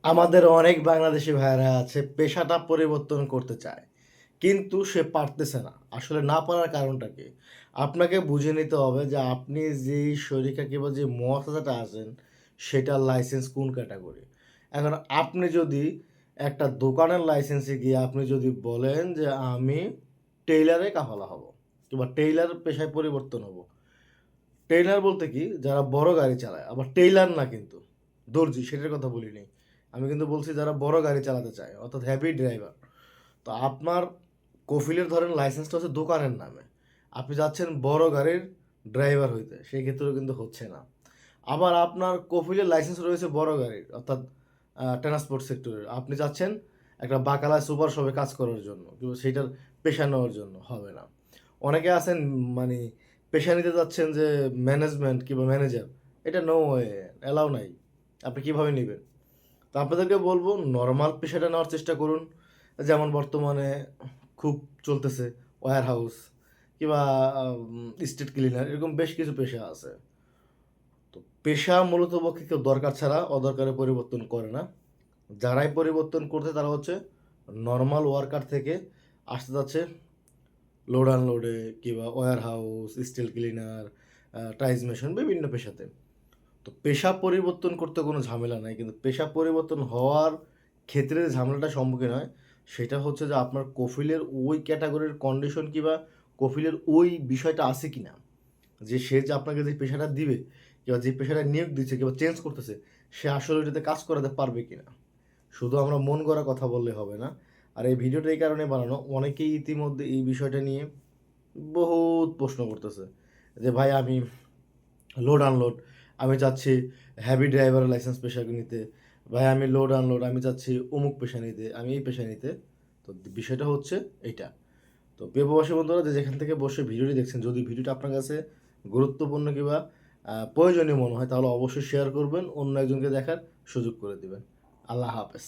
আমাদের অনেক বাংলাদেশি ভাইয়েরা আছে পেশাটা পরিবর্তন করতে চায়। কিন্তু সে পারতেছে না। আসলে না পারার কারণটা কি? আপনাকে বুঝে নিতে হবে যে আপনি যেই শরিকা কিংবা যে মুয়াসাসাটা আছেন সেটার লাইসেন্স কোন ক্যাটেগরি। এখন আপনি যদি একটা দোকানের লাইসেন্সে গিয়ে আপনি যদি বলেন যে আমি টেইলারে কাফালা হব কিংবা টেইলার পেশায় পরিবর্তন হব। টেইলার বলতে কি? যারা বড় গাড়ি চালায়। আবার টেইলার না কিন্তু। দর্জি সেটার কথা বলিনি। আমি কিন্তু বলছি যারা বড় গাড়ি চালাতে চায় অর্থাৎ হেভি ড্রাইভার। তো আপনার কফিলের ধরেন লাইসেন্সটা হচ্ছে দোকানের নামে। আপনি যাচ্ছেন বড় গাড়ির ড্রাইভার হইতে। সেই ক্ষেত্রেও কিন্তু হচ্ছে না। আবার আপনার কফিলের লাইসেন্স রয়েছে বড় গাড়ির অর্থাৎ ট্রান্সপোর্ট সেক্টরের। আপনি যাচ্ছেন একটা বাকালা সুপার শপে কাজ করার জন্য কিন্তু সেইটার পেশা নেওয়ার জন্য হবে না। অনেকে আছেন মানে পেশা নিতে যাচ্ছেন যে ম্যানেজমেন্ট কিংবা ম্যানেজার এটা নো ওয়ে অ্যালাউ নাই। আপনি কিভাবে নিবেন? তো আপনাদেরকে বলবো নরমাল পেশাটা নেওয়ার চেষ্টা করুন। যেমন বর্তমানে খুব চলতেছে ওয়্যার হাউস কিংবা স্ট্রিট ক্লিনার এরকম বেশ কিছু পেশা আছে। তো পেশা মূলত পক্ষে কেউ দরকার ছাড়া অদরকারে পরিবর্তন করে না। যারাই পরিবর্তন করছে তারা হচ্ছে নরমাল ওয়ার্কার থেকে আসতে যাচ্ছে লোড আনলোডে কিংবা warehouse, steel cleaner, tiles machine বিভিন্ন পেশাতে। তো পেশা পরিবর্তন করতে কোনো ঝামেলা নাই। কিন্তু পেশা পরিবর্তন হওয়ার ক্ষেত্রে যে ঝামেলাটার সম্মুখীন হয়, সেটা হচ্ছে যে আপনার কফিলের ওই ক্যাটেগরির কন্ডিশন কিংবা কফিলের ওই বিষয়টা আছে কিনা? যে সে যে আপনাকে যে পেশাটা দিবে কিংবা যে পেশাটা নিয়োগ দিচ্ছে কিংবা চেঞ্জ করতেছে, সে আসলে ওইটাতে কাজ করাতে পারবে কিনা? শুধু আমরা মন গড়া কথা বললে হবে না। আর এই ভিডিওটা এই কারণে বানানো, অনেকেই ইতিমধ্যে এই বিষয়টা নিয়ে বহুত প্রশ্ন করতেছে। যে ভাই আমি লোড আনলোড আমি চাচ্ছি হেভি ড্রাইভারের লাইসেন্স পেশা নিতে। ভাই আমি লোড আনলোড আমি চাচ্ছি অমুক পেশা নিতে, আমি এই পেশা নিতে। তো বিষয়টা হচ্ছে এইটা। তো প্রিয় প্রবাসী বন্ধুরা যে যেখান থেকে বসে ভিডিওটি দেখছেন, যদি ভিডিওটা আপনার কাছে গুরুত্বপূর্ণ কিংবা প্রয়োজনীয় মনে হয় তাহলে অবশ্যই শেয়ার করবেন, অন্য একজনকে দেখার সুযোগ করে দিবেন। আল্লাহ হাফেজ।